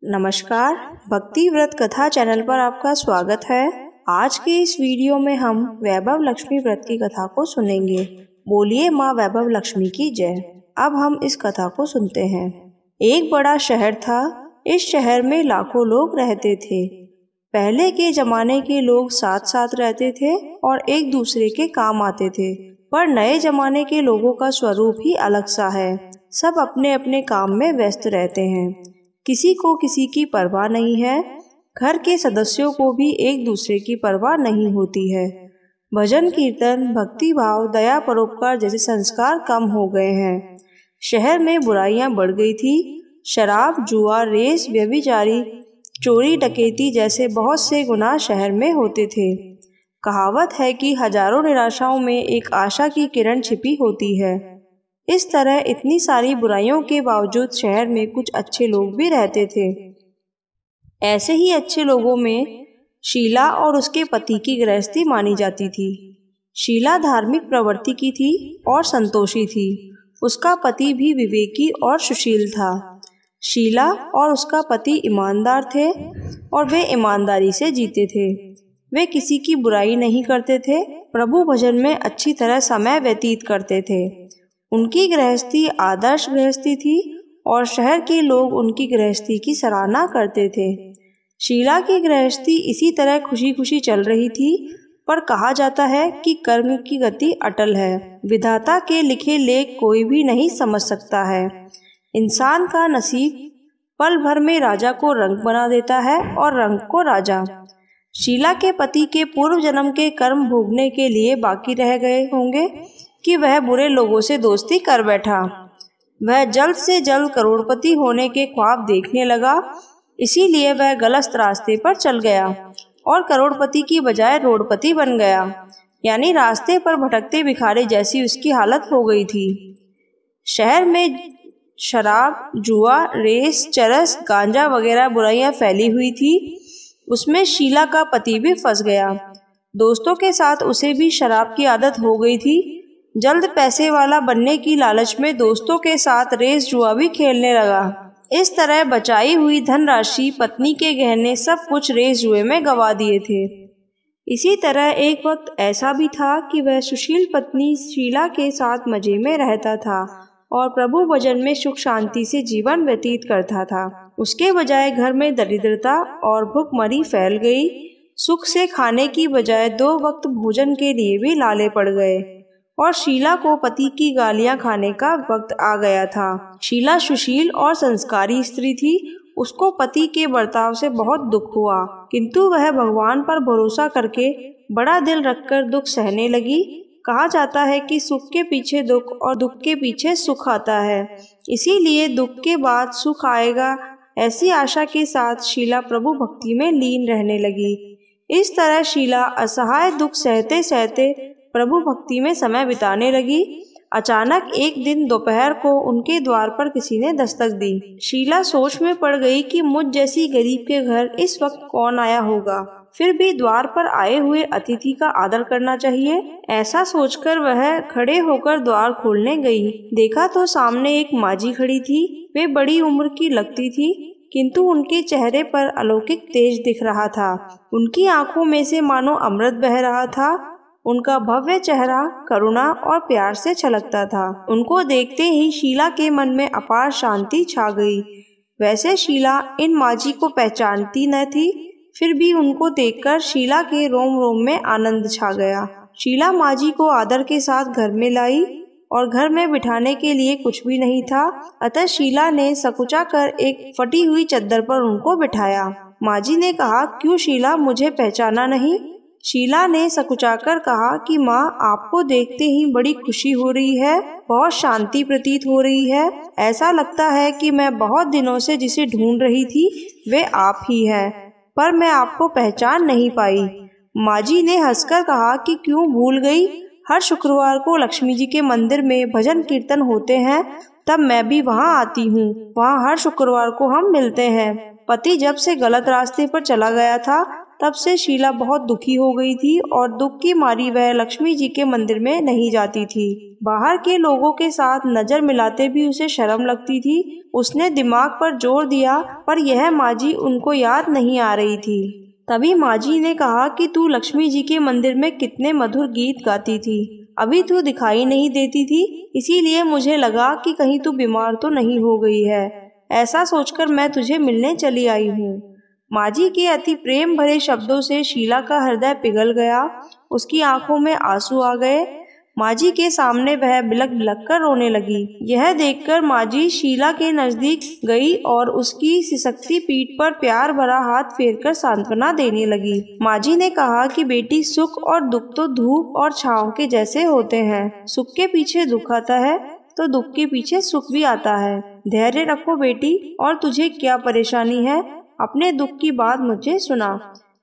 नमस्कार, भक्ति व्रत कथा चैनल पर आपका स्वागत है। आज के इस वीडियो में हम वैभव लक्ष्मी व्रत की कथा को सुनेंगे। बोलिए माँ वैभव लक्ष्मी की जय। अब हम इस कथा को सुनते हैं। एक बड़ा शहर था। इस शहर में लाखों लोग रहते थे। पहले के जमाने के लोग साथ साथ रहते थे और एक दूसरे के काम आते थे, पर नए जमाने के लोगों का स्वरूप ही अलग सा है। सब अपने अपने काम में व्यस्त रहते हैं। किसी को किसी की परवाह नहीं है। घर के सदस्यों को भी एक दूसरे की परवाह नहीं होती है। भजन कीर्तन, भक्ति भाव, दया, परोपकार जैसे संस्कार कम हो गए हैं। शहर में बुराइयां बढ़ गई थी। शराब, जुआ, रेस, व्यभिचारी, चोरी, डकैती जैसे बहुत से गुनाह शहर में होते थे। कहावत है कि हजारों निराशाओं में एक आशा की किरण छिपी होती है। इस तरह इतनी सारी बुराइयों के बावजूद शहर में कुछ अच्छे लोग भी रहते थे। ऐसे ही अच्छे लोगों में शीला और उसके पति की गृहस्थी मानी जाती थी। शीला धार्मिक प्रवृत्ति की थी और संतोषी थी। उसका पति भी विवेकी और सुशील था। शीला और उसका पति ईमानदार थे और वे ईमानदारी से जीते थे। वे किसी की बुराई नहीं करते थे। प्रभु भजन में अच्छी तरह समय व्यतीत करते थे। उनकी गृहस्थी आदर्श गृहस्थी थी और शहर के लोग उनकी गृहस्थी की सराहना करते थे। शीला की गृहस्थी इसी तरह खुशी खुशी चल रही थी, पर कहा जाता है कि कर्म की गति अटल है। विधाता के लिखे लेख कोई भी नहीं समझ सकता है। इंसान का नसीब पल भर में राजा को रंक बना देता है और रंक को राजा। शीला के पति के पूर्व जन्म के कर्म भोगने के लिए बाकी रह गए होंगे कि वह बुरे लोगों से दोस्ती कर बैठा। वह जल्द से जल्द करोड़पति होने के ख्वाब देखने लगा, इसीलिए वह गलत रास्ते पर चल गया और करोड़पति की बजाय रोडपति बन गया। यानी रास्ते पर भटकते भिखारी जैसी उसकी हालत हो गई थी। शहर में शराब, जुआ, रेस, चरस, गांजा वगैरह बुराइयां फैली हुई थी। उसमें शीला का पति भी फंस गया। दोस्तों के साथ उसे भी शराब की आदत हो गई थी। जल्द पैसे वाला बनने की लालच में दोस्तों के साथ रेस जुआ भी खेलने लगा। इस तरह बचाई हुई धनराशि, पत्नी के गहने, सब कुछ रेस जुए में गंवा दिए थे। इसी तरह एक वक्त ऐसा भी था कि वह सुशील पत्नी शीला के साथ मजे में रहता था और प्रभु भजन में सुख शांति से जीवन व्यतीत करता था। उसके बजाय घर में दरिद्रता और भूखमरी फैल गई। सुख से खाने की बजाय 2 वक्त भोजन के लिए भी लाले पड़ गए और शीला को पति की गालियां खाने का वक्त आ गया था। शीला सुशील और संस्कारी स्त्री थी। उसको पति के बर्ताव से बहुत दुख हुआ, किंतु वह भगवान पर भरोसा करके बड़ा दिल रखकर दुख सहने लगी। कहा जाता है कि सुख के पीछे दुख और दुख के पीछे सुख आता है, इसीलिए दुख के बाद सुख आएगा, ऐसी आशा के साथ शीला प्रभु भक्ति में लीन रहने लगी। इस तरह शीला असहाय दुख सहते सहते प्रभु भक्ति में समय बिताने लगी। अचानक एक दिन दोपहर को उनके द्वार पर किसी ने दस्तक दी। शीला सोच में पड़ गई कि मुझ जैसी गरीब के घर इस वक्त कौन आया होगा। फिर भी द्वार पर आए हुए अतिथि का आदर करना चाहिए। ऐसा सोचकर वह खड़े होकर द्वार खोलने गई। देखा तो सामने एक माजी खड़ी थी। वे बड़ी उम्र की लगती थी, किंतु उनके चेहरे पर अलौकिक तेज दिख रहा था। उनकी आंखों में से मानो अमृत बह रहा था। उनका भव्य चेहरा करुणा और प्यार से छलकता था। उनको देखते ही शीला के मन में अपार शांति छा गई। वैसे शीला इन माजी को पहचानती न थी, फिर भी उनको देखकर शीला के रोम रोम में आनंद छा गया। शीला माजी को आदर के साथ घर में लाई और घर में बिठाने के लिए कुछ भी नहीं था, अतः शीला ने सकुचा कर एक फटी हुई चद्दर पर उनको बिठाया। माजी ने कहा, क्यों शीला, मुझे पहचाना नहीं? शीला ने सकुचाकर कहा कि माँ, आपको देखते ही बड़ी खुशी हो रही है, बहुत शांति प्रतीत हो रही है। ऐसा लगता है कि मैं बहुत दिनों से जिसे ढूंढ रही थी वे आप ही हैं, पर मैं आपको पहचान नहीं पाई। माजी ने हंसकर कहा कि क्यों भूल गई, हर शुक्रवार को लक्ष्मी जी के मंदिर में भजन कीर्तन होते हैं, तब मैं भी वहाँ आती हूँ। वहाँ हर शुक्रवार को हम मिलते हैं। पति जब से गलत रास्ते पर चला गया था, तब से शीला बहुत दुखी हो गई थी और दुख की मारी वह लक्ष्मी जी के मंदिर में नहीं जाती थी। बाहर के लोगों के साथ नजर मिलाते भी उसे शर्म लगती थी। उसने दिमाग पर जोर दिया पर यह माजी उनको याद नहीं आ रही थी। तभी माजी ने कहा कि तू लक्ष्मी जी के मंदिर में कितने मधुर गीत गाती थी, अभी तू दिखाई नहीं देती थी, इसीलिए मुझे लगा कि कहीं तू बीमार तो नहीं हो गई है। ऐसा सोचकर मैं तुझे मिलने चली आई हूँ। माजी के अति प्रेम भरे शब्दों से शीला का हृदय पिघल गया। उसकी आंखों में आंसू आ गए। माजी के सामने वह बिलख बिलख कर रोने लगी। यह देखकर माजी शीला के नजदीक गई और उसकी सिसकती पीठ पर प्यार भरा हाथ फेरकर सांत्वना देने लगी। माजी ने कहा कि बेटी, सुख और दुख तो धूप और छांव के जैसे होते हैं। सुख के पीछे दुख आता है तो दुख के पीछे सुख भी आता है। धैर्य रखो बेटी, और तुझे क्या परेशानी है? अपने दुख की बात मुझे सुना,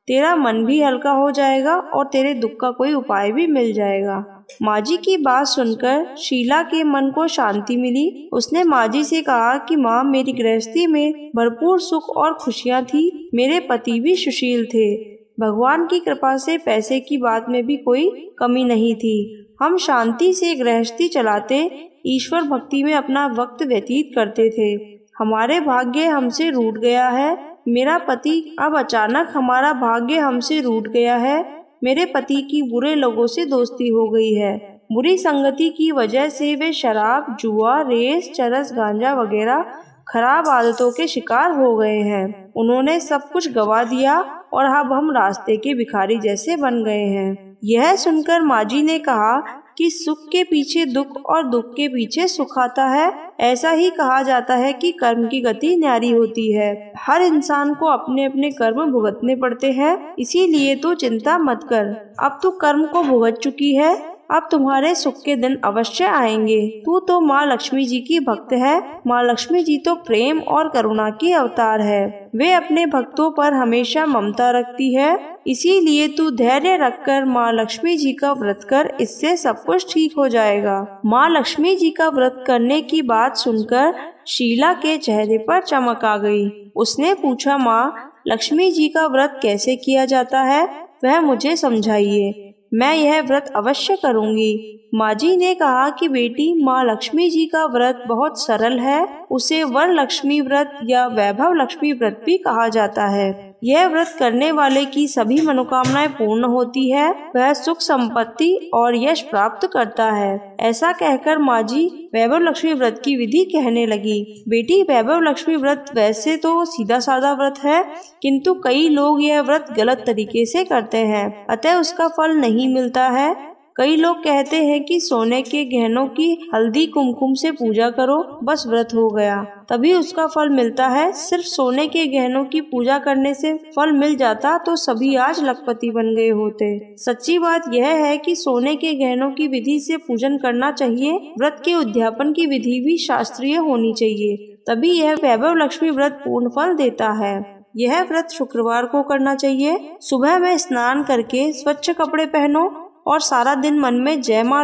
तेरा मन भी हल्का हो जाएगा और तेरे दुख का कोई उपाय भी मिल जाएगा। माजी की बात सुनकर शीला के मन को शांति मिली। उसने माजी से कहा कि माँ, मेरी गृहस्थी में भरपूर सुख और खुशियाँ थी। मेरे पति भी सुशील थे। भगवान की कृपा से पैसे की बात में भी कोई कमी नहीं थी। हम शांति से गृहस्थी चलाते, ईश्वर भक्ति में अपना वक्त व्यतीत करते थे। हमारे भाग्य हमसे रूठ गया है। मेरा पति अब अचानक हमारा भाग्य हमसे रूठ गया है। मेरे पति की बुरे लोगों से दोस्ती हो गई है। बुरी संगति की वजह से वे शराब, जुआ, रेस, चरस, गांजा वगैरह खराब आदतों के शिकार हो गए हैं। उन्होंने सब कुछ गवा दिया और अब हम रास्ते के भिखारी जैसे बन गए हैं। यह सुनकर माजी ने कहा कि सुख के पीछे दुख और दुख के पीछे सुख आता है। ऐसा ही कहा जाता है कि कर्म की गति न्यारी होती है। हर इंसान को अपने अपने कर्म भुगतने पड़ते हैं, इसीलिए तो चिंता मत कर। अब तू कर्म को भुगत चुकी है, अब तुम्हारे सुख के दिन अवश्य आएंगे। तू तो माँ लक्ष्मी जी की भक्त है। माँ लक्ष्मी जी तो प्रेम और करुणा की अवतार है। वे अपने भक्तों पर हमेशा ममता रखती है। इसीलिए तू धैर्य रखकर माँ लक्ष्मी जी का व्रत कर, इससे सब कुछ ठीक हो जाएगा। माँ लक्ष्मी जी का व्रत करने की बात सुनकर शीला के चेहरे पर चमक आ गई। उसने पूछा, माँ लक्ष्मी जी का व्रत कैसे किया जाता है, वह मुझे समझाइए। मैं यह व्रत अवश्य करूंगी। माजी ने कहा कि बेटी, माँ लक्ष्मी जी का व्रत बहुत सरल है। उसे वर लक्ष्मी व्रत या वैभव लक्ष्मी व्रत भी कहा जाता है। यह व्रत करने वाले की सभी मनोकामनाएं पूर्ण होती है। वह सुख, संपत्ति और यश प्राप्त करता है। ऐसा कहकर माजी वैभव लक्ष्मी व्रत की विधि कहने लगी। बेटी, वैभव लक्ष्मी व्रत वैसे तो सीधा साधा व्रत है, किंतु कई लोग यह व्रत गलत तरीके से करते हैं, अतः उसका फल नहीं मिलता है। कई लोग कहते हैं कि सोने के गहनों की हल्दी कुमकुम से पूजा करो, बस व्रत हो गया, तभी उसका फल मिलता है। सिर्फ सोने के गहनों की पूजा करने से फल मिल जाता तो सभी आज लखपति बन गए होते। सच्ची बात यह है कि सोने के गहनों की विधि से पूजन करना चाहिए। व्रत के उद्यापन की विधि भी शास्त्रीय होनी चाहिए, तभी यह वैभव लक्ष्मी व्रत पूर्ण फल देता है। यह व्रत शुक्रवार को करना चाहिए। सुबह में स्नान करके स्वच्छ कपड़े पहनो और सारा दिन मन में जय माँ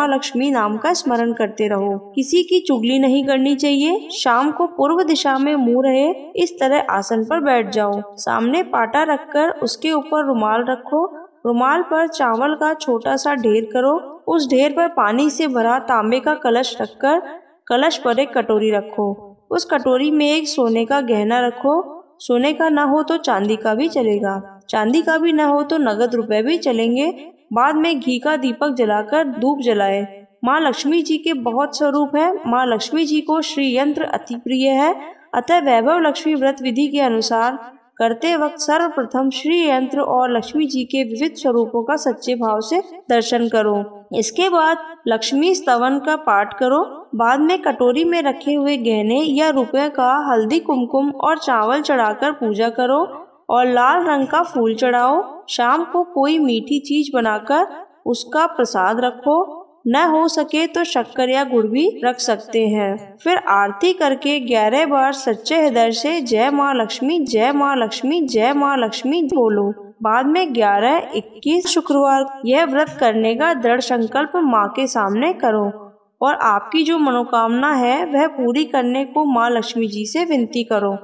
लक्ष्मी नाम का स्मरण करते रहो। किसी की चुगली नहीं करनी चाहिए। शाम को पूर्व दिशा में मुंह रहे इस तरह आसन पर बैठ जाओ। सामने पाटा रखकर उसके ऊपर रुमाल रखो। रुमाल पर चावल का छोटा सा ढेर करो। उस ढेर पर पानी से भरा तांबे का कलश रखकर कलश पर एक कटोरी रखो। उस कटोरी में एक सोने का गहना रखो। सोने का ना हो तो चांदी का भी चलेगा, चांदी का भी ना हो तो नगद रुपए भी चलेंगे। बाद में घी का दीपक जलाकर धूप जलाए। माँ लक्ष्मी जी के बहुत स्वरूप है। माँ लक्ष्मी जी को श्री यंत्र अति प्रिय है, अतः वैभव लक्ष्मी व्रत विधि के अनुसार करते वक्त सर्वप्रथम श्री यंत्र और लक्ष्मी जी के विविध स्वरूपों का सच्चे भाव से दर्शन करो। इसके बाद लक्ष्मी स्तवन का पाठ करो। बाद में कटोरी में रखे हुए गहने या रुपए का हल्दी कुमकुम और चावल चढ़ाकर पूजा करो और लाल रंग का फूल चढ़ाओ। शाम को कोई मीठी चीज बनाकर उसका प्रसाद रखो। न हो सके तो शक्कर या गुड़ भी रख सकते हैं। फिर आरती करके 11 बार सच्चे हृदय से जय माँ लक्ष्मी, जय माँ लक्ष्मी, जय माँ लक्ष्मी बोलो। बाद में 11, 21 शुक्रवार यह व्रत करने का दृढ़ संकल्प माँ के सामने करो और आपकी जो मनोकामना है वह पूरी करने को माँ लक्ष्मी जी से विनती करो।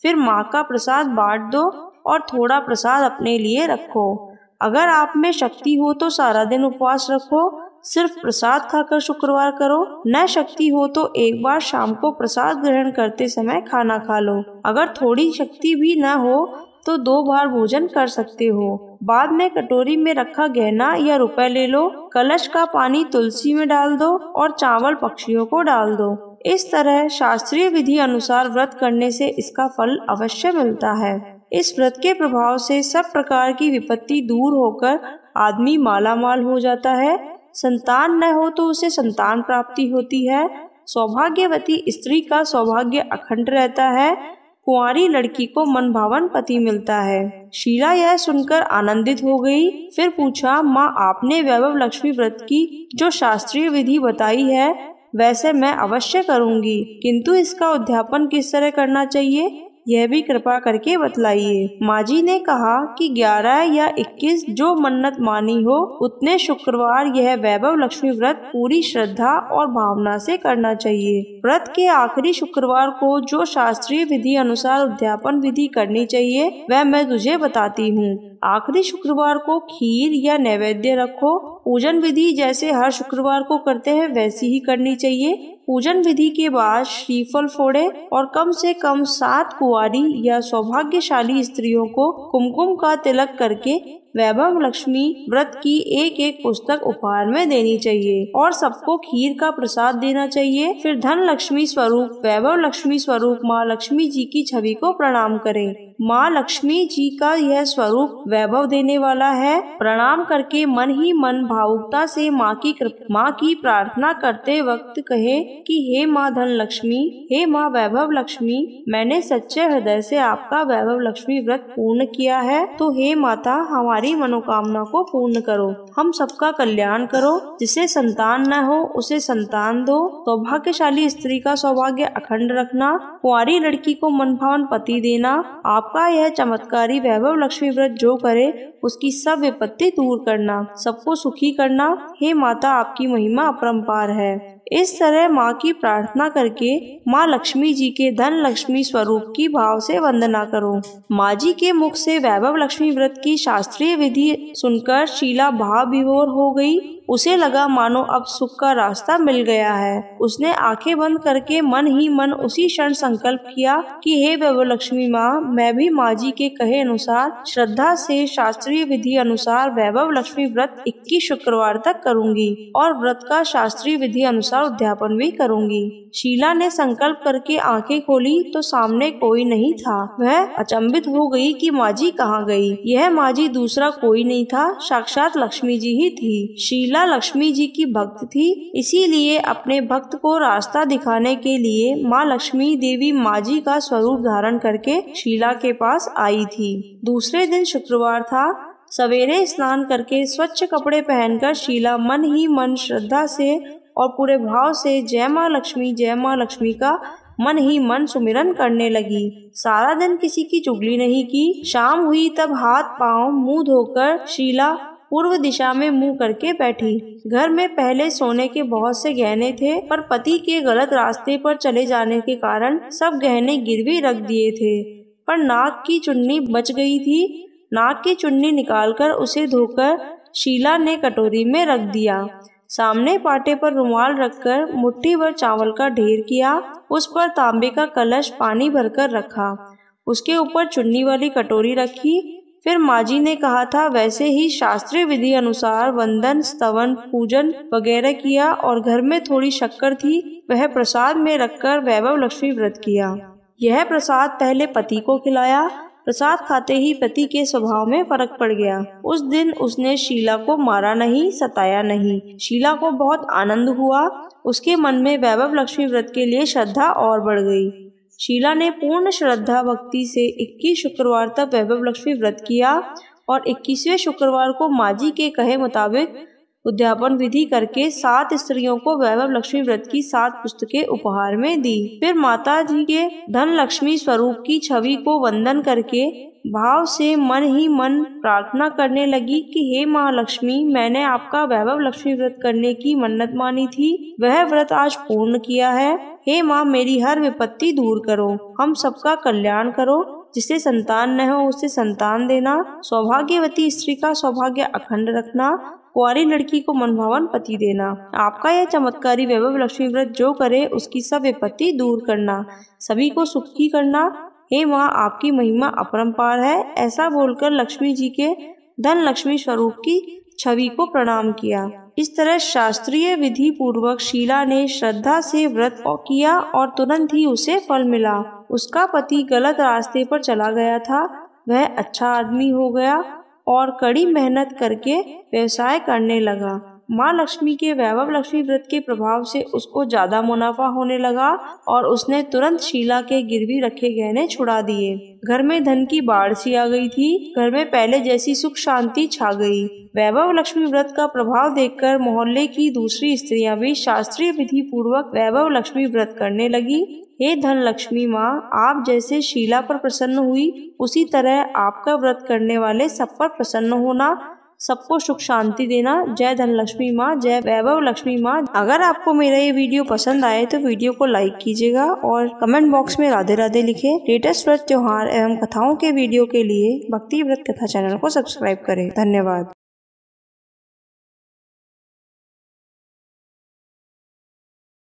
फिर माँ का प्रसाद बांट दो। और थोड़ा प्रसाद अपने लिए रखो। अगर आप में शक्ति हो तो सारा दिन उपवास रखो, सिर्फ प्रसाद खाकर शुक्रवार करो। न शक्ति हो तो एक बार शाम को प्रसाद ग्रहण करते समय खाना खा लो। अगर थोड़ी शक्ति भी न हो तो 2 बार भोजन कर सकते हो। बाद में कटोरी में रखा गहना या रुपए ले लो। कलश का पानी तुलसी में डाल दो और चावल पक्षियों को डाल दो। इस तरह शास्त्रीय विधि अनुसार व्रत करने से इसका फल अवश्य मिलता है। इस व्रत के प्रभाव से सब प्रकार की विपत्ति दूर होकर आदमी मालामाल हो जाता है। संतान न हो तो उसे संतान प्राप्ति होती है। सौभाग्यवती स्त्री का सौभाग्य अखंड रहता है। कुंवारी लड़की को मनभावन पति मिलता है। शीला यह सुनकर आनंदित हो गई। फिर पूछा, माँ, आपने वैभव लक्ष्मी व्रत की जो शास्त्रीय विधि बताई है वैसे मैं अवश्य करूँगी, किंतु इसका उद्यापन किस तरह करना चाहिए यह भी कृपा करके बतलाइए। माँ जी ने कहा कि 11 या 21 जो मन्नत मानी हो उतने शुक्रवार यह वैभव लक्ष्मी व्रत पूरी श्रद्धा और भावना से करना चाहिए। व्रत के आखिरी शुक्रवार को जो शास्त्रीय विधि अनुसार उद्यापन विधि करनी चाहिए वह मैं तुझे बताती हूँ। आखिरी शुक्रवार को खीर या नैवेद्य रखो। पूजन विधि जैसे हर शुक्रवार को करते हैं वैसी ही करनी चाहिए। पूजन विधि के बाद श्रीफल फोड़े और कम से कम 7 कुंवारी या सौभाग्यशाली स्त्रियों को कुमकुम का तिलक करके वैभव लक्ष्मी व्रत की एक पुस्तक उपहार में देनी चाहिए और सबको खीर का प्रसाद देना चाहिए। फिर धन लक्ष्मी स्वरूप वैभव लक्ष्मी स्वरूप माँ लक्ष्मी जी की छवि को प्रणाम करें। माँ लक्ष्मी जी का यह स्वरूप वैभव देने वाला है। प्रणाम करके मन ही मन भावुकता से माँ की प्रार्थना करते वक्त कहे कि हे माँ धन लक्ष्मी, हे माँ वैभव लक्ष्मी, मैंने सच्चे हृदय से आपका वैभव लक्ष्मी व्रत पूर्ण किया है, तो हे माता हमारी मनोकामना को पूर्ण करो, हम सबका कल्याण करो। जिसे संतान न हो उसे संतान दो। सौभाग्यशाली स्त्री का सौभाग्य अखंड रखना। कुंवारी लड़की को मनभावन पति देना। आपका यह चमत्कारी वैभव लक्ष्मी व्रत जो करे उसकी सब विपत्ति दूर करना, सबको सुखी करना। हे माता आपकी महिमा अपरंपार है। इस तरह माँ की प्रार्थना करके माँ लक्ष्मी जी के धन लक्ष्मी स्वरूप की भाव से वंदना करो। माँ जी के मुख से वैभव लक्ष्मी व्रत की शास्त्रीय विधि सुनकर शीला भाव विभोर हो गई। उसे लगा मानो अब सुख का रास्ता मिल गया है। उसने आंखें बंद करके मन ही मन उसी क्षण संकल्प किया कि हे वैभव लक्ष्मी माँ, मैं भी माँ जी के कहे अनुसार श्रद्धा से शास्त्रीय विधि अनुसार वैभव लक्ष्मी व्रत 21 शुक्रवार तक करूंगी और व्रत का शास्त्रीय विधि अनुसार उद्यापन भी करूंगी। शीला ने संकल्प करके आंखें खोली तो सामने कोई नहीं था। वह अचंभित हो गई कि माँ जी कहाँ गई। यह माँ जी दूसरा कोई नहीं था, साक्षात लक्ष्मी जी ही थी। शीला लक्ष्मी जी की भक्त थी, इसीलिए अपने भक्त को रास्ता दिखाने के लिए माँ लक्ष्मी देवी माँ जी का स्वरूप धारण करके शीला के पास आई थी। दूसरे दिन शुक्रवार था। सवेरे स्नान करके स्वच्छ कपड़े पहनकर शीला मन ही मन श्रद्धा से और पूरे भाव से जय माँ लक्ष्मी का मन ही मन सुमिरन करने लगी। सारा दिन किसी की चुगली नहीं की। शाम हुई तब हाथ पांव मुंह धोकर शीला पूर्व दिशा में मुंह करके बैठी। घर में पहले सोने के बहुत से गहने थे, पर पति के गलत रास्ते पर चले जाने के कारण सब गहने गिरवी रख दिए थे। पर नाक की चुन्नी बच गई थी। नाक की चुन्नी निकालकर उसे धोकर शीला ने कटोरी में रख दिया। सामने पाटे पर रुमाल रखकर मुट्ठी भर चावल का ढेर किया। उस पर तांबे का कलश पानी भरकर रखा। उसके ऊपर चुन्नी वाली कटोरी रखी। फिर माँ जी ने कहा था वैसे ही शास्त्रीय विधि अनुसार वंदन, स्तवन, पूजन वगैरह किया और घर में थोड़ी शक्कर थी वह प्रसाद में रखकर वैभव लक्ष्मी व्रत किया। यह प्रसाद पहले पति को खिलाया। प्रसाद खाते ही पति के स्वभाव में फर्क पड़ गया। उस दिन उसने शीला को मारा नहीं, सताया नहीं। शीला को बहुत आनंद हुआ। उसके मन में वैभव लक्ष्मी व्रत के लिए श्रद्धा और बढ़ गई। शीला ने पूर्ण श्रद्धा भक्ति से 21 शुक्रवार तक वैभव लक्ष्मी व्रत किया और 21वें शुक्रवार को माँ जी के कहे मुताबिक उद्यापन विधि करके 7 स्त्रियों को वैभव लक्ष्मी व्रत की 7 पुस्तकें उपहार में दी। फिर माता जी के धन लक्ष्मी स्वरूप की छवि को वंदन करके भाव से मन ही मन प्रार्थना करने लगी कि हे माँ लक्ष्मी, मैंने आपका वैभव लक्ष्मी व्रत करने की मन्नत मानी थी, वह व्रत आज पूर्ण किया है। हे माँ, मेरी हर विपत्ति दूर करो, हम सबका कल्याण करो। जिसे संतान न हो उसे संतान देना, सौभाग्यवती स्त्री का सौभाग्य अखंड रखना, कुंवारी लड़की को मनभावन पति देना। आपका यह चमत्कारी वैभव लक्ष्मी व्रत जो करे उसकी सब विपत्ति दूर करना, सभी को सुखी करना। हे माँ, आपकी महिमा अपरंपार है। ऐसा बोलकर लक्ष्मी जी के धन लक्ष्मी स्वरूप की छवि को प्रणाम किया। इस तरह शास्त्रीय विधि पूर्वक शीला ने श्रद्धा से व्रत किया और तुरंत ही उसे फल मिला। उसका पति गलत रास्ते पर चला गया था, वह अच्छा आदमी हो गया और कड़ी मेहनत करके व्यवसाय करने लगा। माँ लक्ष्मी के वैभव लक्ष्मी व्रत के प्रभाव से उसको ज्यादा मुनाफा होने लगा और उसने तुरंत शीला के गिरवी रखे गहने छुड़ा दिए। घर में धन की बाढ़ सी आ गई थी। घर में पहले जैसी सुख शांति छा गई। वैभव लक्ष्मी व्रत का प्रभाव देखकर मोहल्ले की दूसरी स्त्रियां भी शास्त्रीय विधि पूर्वक वैभव लक्ष्मी व्रत करने लगी। हे धन लक्ष्मी माँ, आप जैसे शीला पर प्रसन्न हुई उसी तरह आपका व्रत करने वाले सब पर प्रसन्न होना, सबको सुख शांति देना। जय धन लक्ष्मी माँ, जय वैभव लक्ष्मी माँ। अगर आपको मेरा ये वीडियो पसंद आए तो वीडियो को लाइक कीजिएगा और कमेंट बॉक्स में राधे राधे लिखें। लेटेस्ट व्रत त्योहार एवं कथाओं के वीडियो के लिए भक्ति व्रत कथा चैनल को सब्सक्राइब करें। धन्यवाद।